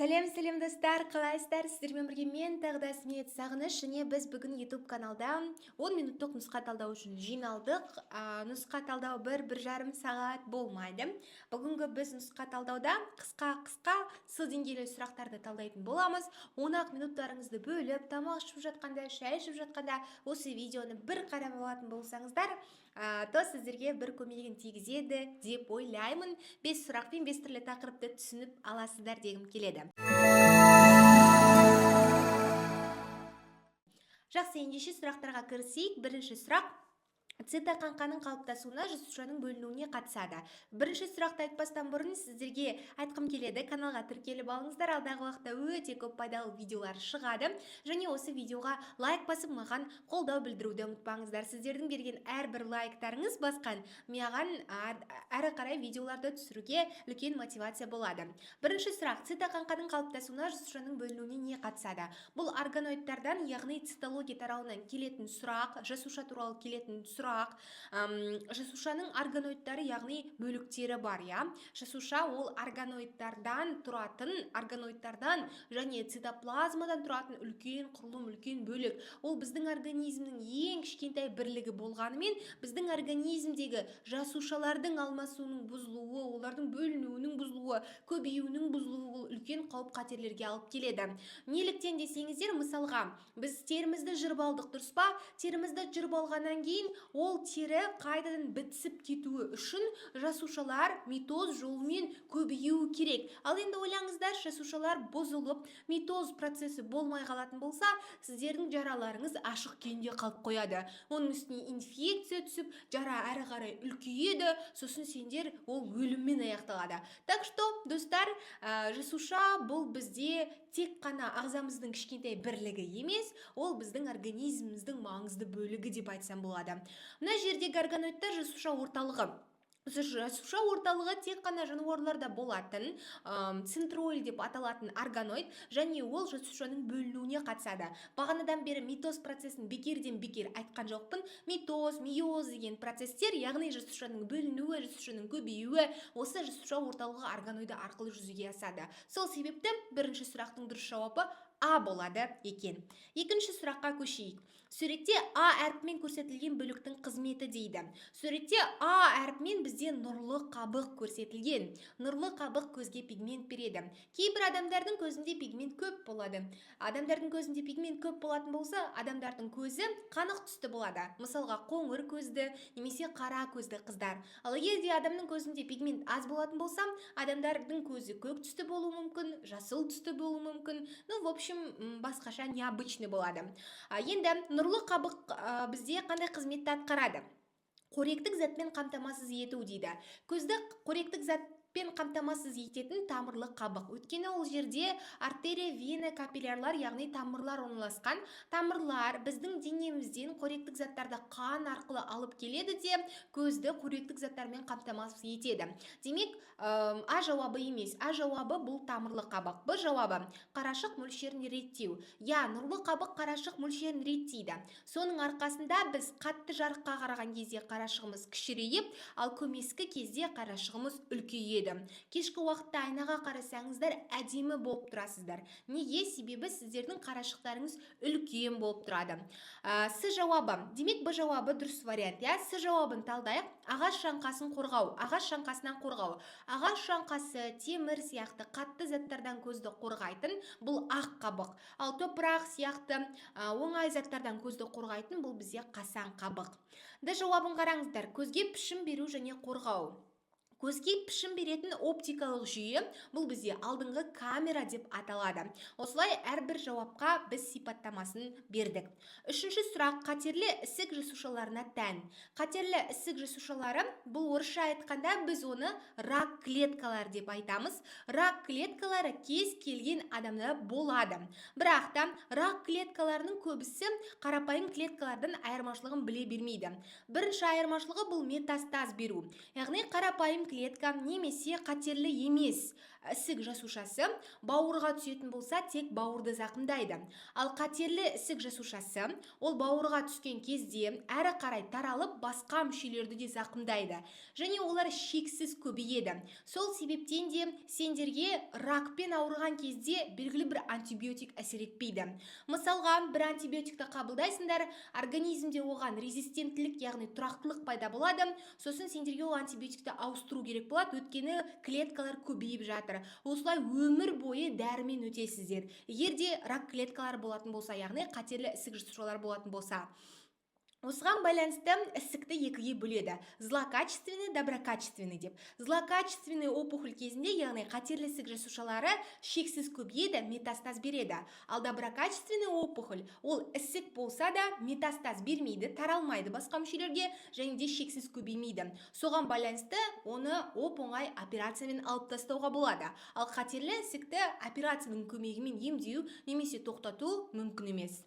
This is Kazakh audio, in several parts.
Сәлем достар, қалайсыздар? Сіздермен бірге мен тағы Смет Сағыныш, және біз бүгін YouTube каналда 10 минуттық нұсқа талдау үшін жиналдық. Нұсқа талдау бір жарым сағат болмайды. Бүгінгі біз нұсқа талдауда қысқа сы деңгейлі сұрақтарды талдайтын боламыз. 10 минуттарыңызды бөліп, тамақ ішіп жатқанда, шай ішіп жатқанда осы видеоны бір қарап алатын болсаңыздар, то сіздерге бір көмегін тигізеді деп ойлаймын. 5 сұрақпен 5 түрлі тақырыпты түсініп аласыздар дегім келеді. Жақсы, ендеше сұрақтарға кірісейік. Бірінші сұрақ: цитоқаңқаның қалыптасуына жасушаның бөлінуіне қатысады. Бірінші сұрақты айтпастан бұрын сіздерге айтқым келеді, каналға тіркеліп алыңыздар, алдағы уақытта өте көп пайдалы видеолар шығады. Және осы видеоға лайк басып, маған қолдау білдіруді ұмытпаңыздар. Сіздердің берген әрбір лайктарыңыз басқан маған әрі қарай видеоларды түсіруге үлкен мотивация болады. Бірінші сұрақ: цитоқаңқаның қалыптасуына жасушаның бөлінуіне не қатысады? Бұл органоидтардан, яғни цитология тарауынан келетін сұрақ, жасуша туралы келетін сұрақ. Жасушаның органоидтары, яғни бөліктері бар, жасуша ол органоидтардан тұратын, және цитоплазмадан тұратын үлкен құрылым, үлкен бөлік. Ол біздің организмнің ең кішкентай бірлігі болғанымен, біздің организмдегі жасушалардың алмасуының бұзылуы, олардың бөлінуінің бұзылуы, көбеюінің бұзылуы ол үлкен қауіп қатерлерге алып келеді. Неліктен десеңіздер, мысалға, біз терімізді жырып алдық, дұрыс па? Терімізді жырып алғаннан кейін ол тері қайтадан бітісіп кетуі үшін жасушалар митоз жолымен көбеюі керек. Ал енді ойлаңыздар, жасушалар бұзылып, митоз процесі болмай қалатын болса, сіздердің жараларыңыз ашық күйінде қалып қояды. Оның үстіне инфекция түсіп, жара әрі қарай үлкейеді, сосын сендер ол өліммен аяқталады. Так что, достар, жасуша бұл бізде тек қана ағзамыздың кішкентай бірлігі емес, ол біздің организміміздің маңызды бөлігі деп айтсам болады. Мына жердегі органоидтар жасуша орталығы. Жасуша орталығы тек қана жануарларда болатын центроид деп аталатын органоид, және ол жасушаның бөлінуіне қатысады. Бағанадан бері митоз процесін бекерден бекер айтқан жоқпын. Митоз, миоз деген процестер, яғни жасушаның бөлінуі, жасушаның көбеюі, осы жасуша орталығы органоиды арқылы жүзеге асады. Сол себепті бірінші сұрақтың дұрыс жауабы А болады екен. Екінші сұраққа көшейік. Суретте А әрпімен көрсетілген бөліктің қызметі дейді. Суретте А әрпімен бізде нұрлы қабық көрсетілген. Нұрлы қабық көзге пигмент береді. Кейбір адамдардың көзінде пигмент көп болады. Адамдардың көзінде пигмент көп болатын болса, адамдардың көзі қанық түсті болады. Мысалға, қоңыр көзді, немесе қара көзді қыздар. Ал егер де адамның көзінде пигмент аз болатын болса, адамдардың көзі көк түсті болуы мүмкін, жасыл түсті болуы мүмкін. В общем, басқаша необычный болады. Енді нұрлы қабық бізде қандай қызметті атқарады? Қоректік затпен қамтамасыз ету дейді. Көзді қоректік затпен қамтамасыз ететін тамырлы қабық. Өйткені ол жерде артерия, вена, капиллярлар, яғни тамырлар орналасқан. Тамырлар біздің денемізден қоректік заттарды қан арқылы алып келеді де, көзді қоректік заттармен қамтамасыз етеді. Демек, А жауабы емес. А жауабы бұл тамырлы қабық. Б жауабы қарашық мөлшерін реттеу. Нұрлы қабық қарашық мөлшерін реттейді. Соның арқасында біз қатты жарыққа қараған кезде қарашығымыз кішірейіп, ал көмескі кезде қарашығымыз үлкейеді. Кешкі уақытта айнаға қарасаңыздар, әдемі болып тұрасыздар. Неге? Себебі сіздердің қарашықтарыңыз үлкен болып тұрады. С жауабы. Демек, Б жауабы дұрыс вариант. С жауабын талдайық. Ағаш жаңқасын қорғау. Ағаш жаңқасынан қорғау. Ағаш жаңқасы, темір сияқты қатты заттардан көзді қорғайтын, бұл ақ қабық. Ал топырақ сияқты оңай заттардан көзді қорғайтын, бұл бізде қасан қабық. Д жауабын қараңыздар. Көзге пішім беру және қорғау. Көзге пішім беретін оптикалық жүйе, бұл бізде алдыңғы камера деп аталады. Осылай әрбір жауапқа біз сипаттамасын бердік. Үшінші сұрақ: қатерлі ісік жасушаларына тән. Қатерлі ісік жасушалары, бұл орысша айтқанда біз оны рак клеткалар деп айтамыз. Рак клеткалары кез келген адамда болады. Бірақ та рак клеткаларының көбісі қарапайым клеткалардан айырмашылығын біле бермейді. Бірінші айырмашылығы бұл метастаз беру. Яғни қарапайым клетка немесе қатерлі емес ісік жасушасы бауырға түсетін болса, тек бауырды зақымдайды. Ал қатерлі ісік жасушасы ол бауырға түскен кезде әрі қарай таралып, басқа мүшелерді де зақымдайды. Және олар шексіз көбейеді. Сол себептен де сендерге ракпен ауырған кезде белгілі бір антибиотик әсер етпейді. Мысалға, бір антибиотикті қабылдайсыңдар, организмде оған резистенттілік, яғни тұрақтылық пайда болады. Сосын сендерге ол антибиотикті ауыстыру керек болады, өйткені клеткалар көбейіп жатыр. Осылай өмір бойы дәрімен өтесіздер. Егер де рак клеткалары болатын болса, яғни қатерлі ісік жасушалары болатын болса. Осыған байланысты ісікті екіге бөледі. Злокачественный, доброкачественный деп. Злокачественный опухоль кезінде, яғни қатерлі ісік жасушалары шексіз көбейеді, метастаз береді. Ал доброкачественный опухоль ол ісік болса да метастаз бермейді, таралмайды басқа мүшелерге, және де шексіз көбеймейді. Соған байланысты оны оп-оңай операциямен алып тастауға болады. Ал қатерлі ісікті операцияның көмегімен емдеу немесе тоқтату мүмкін емес.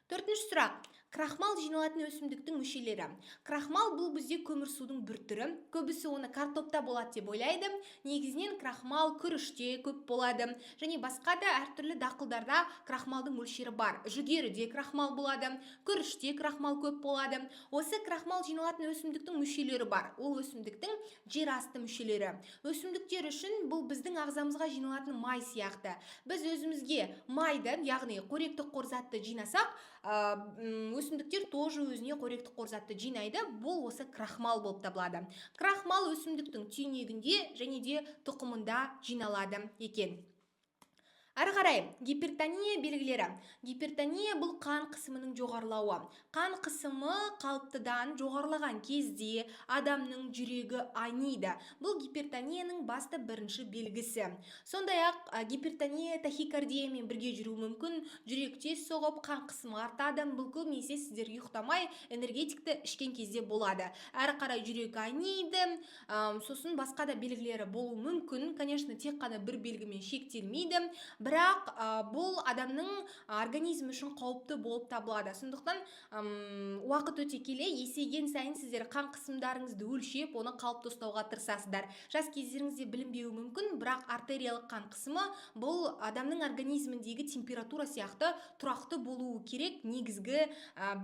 Төртінші сұрақ. Крахмал жиналатын өсімдіктің мүшелері. Крахмал бұл бізде көмірсудың бір түрі. Көбісі оны картопта болады деп ойлайды. Негізінен крахмал күріште көп болады. Және басқа да әртүрлі дақылдарда крахмалдың мөлшері бар. Жүгеріде крахмал болады, күріште крахмал көп болады. Осы крахмал жиналатын өсімдіктің мүшелері бар. Ол өсімдіктің жер асты мүшелері. Өсімдіктер үшін бұл біздің ағзамызға жиналатын май сияқты. Біз өзімізге майды, яғни қоректік қор затты жинасақ, өсімдіктер тоже өзіне қоректік қор затты жинайды. Бұл осы крахмал болып табылады. Крахмал өсімдіктің түйнегінде және де тұқымында жиналады екен. Ары қарай, гипертония белгілері. Гипертония бұл қан қысымының жоғарылауы. Қан қысымы қалыптыдан жоғарылаған кезде адамның жүрегі айниды. Бұл гипертонияның басты бірінші белгісі. Сондай-ақ гипертония тахикардиямен бірге жүру мүмкін. Жүрек тез соғып, қан қысымы артады. Бұл көбінесе сіздер ұйықтамай энергетикті ішкен кезде болады. Әрі қарай жүрек айниды. Сосын басқа да белгілері болуы мүмкін. Конечно, тек қана бір белгімен шектелмейді. Бірақ бұл адамның организм үшін қауіпті болып табылады. Сондықтан уақыт өте келе есейген сайын сіздер қан қысымдарыңызды өлшеп, оны қалыпты ұстауға тырысасыздар. Жас кездеріңізде білінбеуі мүмкін, бірақ артериялық қан қысымы бұл адамның организміндегі температура сияқты тұрақты болуы керек, негізгі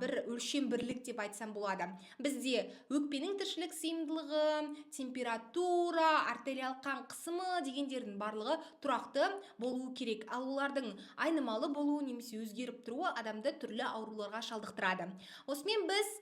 бір өлшем бірлік деп айтсам болады. Бізде өкпенің тіршілік сыйымдылығы, температура, артериялық қан қысымы дегендердің барлығы тұрақты болуы керек. Ал олардың айнымалы болуы немесе өзгеріп тұруы адамды түрлі ауруларға шалдықтырады. Осымен біз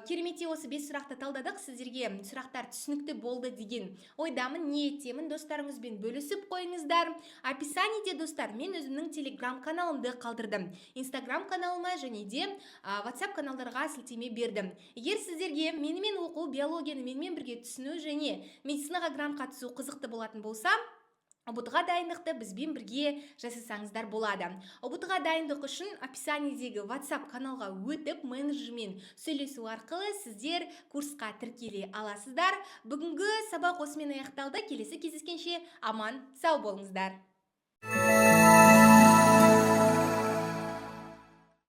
керемете осы 5 сұрақты талдадық. Сіздерге сұрақтар түсінікті болды деген ойдамын, ниеттемін. Достарыңызбен бөлісіп қойыңыздар. Описаниеде достар, мен өзімнің телеграм каналымды қалдырдым. Инстаграм каналыма және де WhatsApp каналдарға сілтеме бердім. Егер сіздерге менімен оқу, биологияны менімен бірге түсіну және медицинаға грант қатысу қызықты болатын болса, ұбт-ға дайындықты бізбен бірге жасасаңыздар болады. ұбт-ға дайындық үшін описаниедегі WhatsApp каналға өтіп, менеджермен сөйлесу арқылы сіздер курсқа тіркеле аласыздар. Бүгінгі сабақ осымен аяқталды. Келесі кездескенше аман, сау болыңыздар.